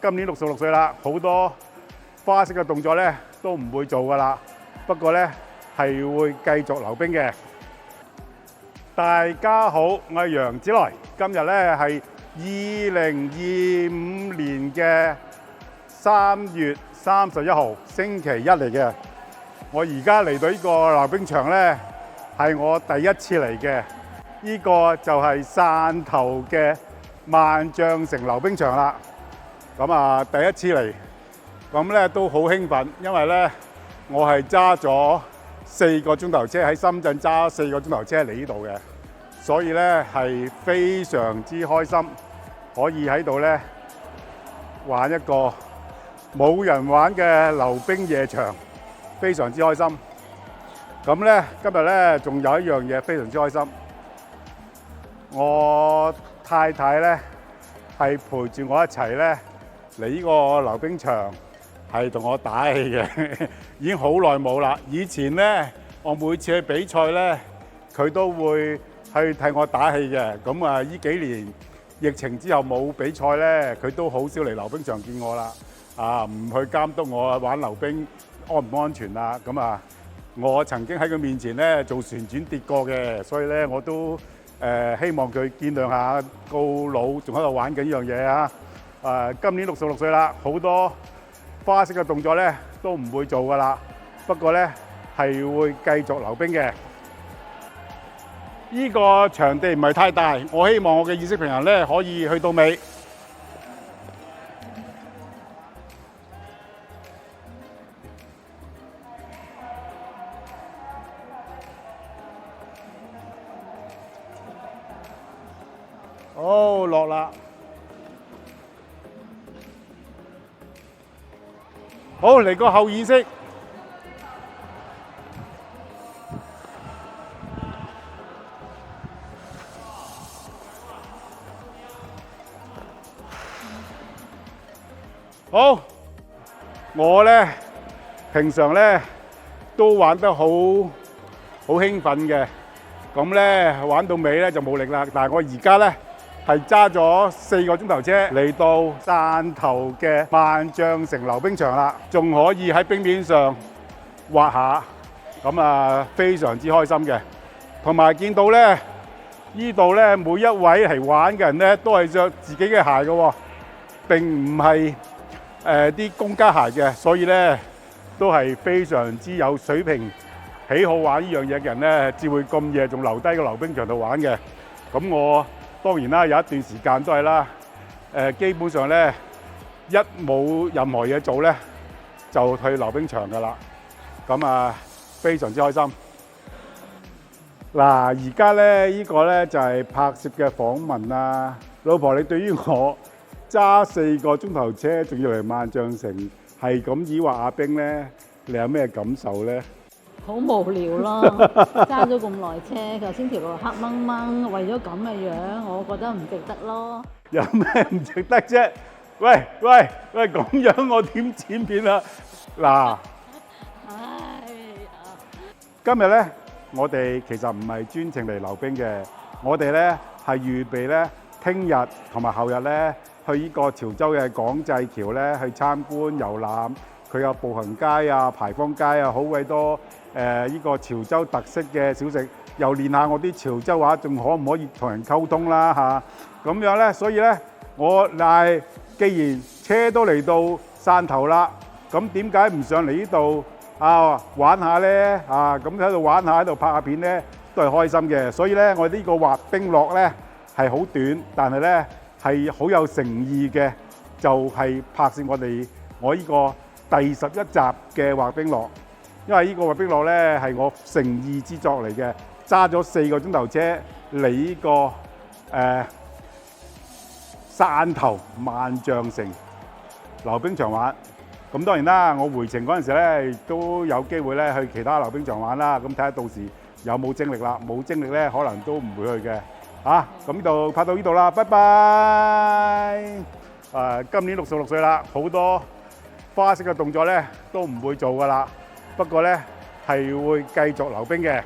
今年66歲啦，好多花式嘅動作咧都唔會做噶啦。不過咧係會繼續溜冰嘅。大家好，我係楊子來。今日咧係2025年嘅3月31號，星期一嚟嘅。我而家嚟到呢個溜冰場咧，係我第一次嚟嘅。呢個就係汕頭嘅萬象城溜冰場啦。咁第一次嚟，咁咧都好興奮，因為咧我係揸咗4個鐘頭車，喺深圳揸4個鐘頭車嚟呢度嘅，所以咧係非常之開心，可以喺度咧玩一個冇人玩嘅溜冰夜場，非常之開心。咁咧今日咧仲有一樣嘢非常之開心，我太太咧係陪住我一齊咧嚟呢個溜冰場，係同我打氣嘅，已經好耐冇啦。以前咧，我每次去比賽咧，佢都會去替我打氣嘅。咁呢幾年疫情之後冇比賽咧，佢都好少嚟溜冰場見我啦。唔去監督我玩溜冰安唔安全啦。咁我曾經喺佢面前咧做旋轉跌過嘅，所以咧我都希望佢見諒下，告老仲喺度玩緊呢樣嘢啊！今年66歲啦，好多花式嘅動作咧都唔會做噶啦。不過咧係會繼續溜冰嘅。呢個場地唔係太大，我希望我嘅意識平衡咧可以去到尾。好，落啦。好，嚟個後意識。好，我咧平常咧都玩得好興奮嘅，咁咧玩到尾咧就冇力啦。但係我而家咧係揸咗4個鐘頭車嚟到汕頭嘅萬象城溜冰場啦，仲可以喺冰面上滑下，咁非常之開心嘅。同埋見到咧呢度咧每一位嚟玩嘅人咧都係着自己嘅鞋嘅喎，並唔係啲公家鞋嘅，所以咧都係非常之有水平、喜好玩呢樣嘢嘅人咧，至會咁夜仲留低個溜冰場度玩嘅。咁我當然啦，有一段時間都係啦，基本上咧一冇任何嘢做咧，就去溜冰場噶啦。咁非常之開心。嗱，而家咧呢個咧就係拍攝嘅訪問啦。老婆，你對於我揸4個鐘頭車，仲要嚟萬象城，係咁以話阿冰咧，你有咩感受咧？好無聊咯，揸咗咁耐車，頭先條路黑掹掹，為咗咁嘅樣，我覺得唔值得咯。有咩唔值得啫？喂，咁樣我點剪片啊？嗱，今日咧，我哋其實唔係專程嚟溜冰嘅，我哋咧係預備咧，聽日同埋後日咧去呢個潮州嘅港濟橋咧去參觀遊覽，佢有步行街啊、牌坊街啊，好鬼多呢個潮州特色嘅小食，又練下我啲潮州話，仲可唔可以同人溝通啦嚇？咁樣咧，所以咧既然車都嚟到汕頭啦，咁點解唔上嚟呢度玩下咧？咁喺度玩下，喺度拍下片咧，都係開心嘅。所以咧，我呢個滑冰樂咧係好短，但係咧係好有誠意嘅，就係拍攝我呢個第11集嘅滑冰樂。因為呢個滑冰樂咧係我誠意之作嚟嘅，揸咗4個鐘頭車嚟呢個汕頭萬象城溜冰場玩。咁當然啦，我回程嗰陣時咧都有機會咧去其他溜冰場玩啦。咁睇下到時有冇精力啦，冇精力咧可能都唔會去嘅。咁呢度拍到呢度啦，拜拜。今年66歲啦，好多花式嘅動作咧都唔會做噶啦。不過咧係會繼續溜冰嘅。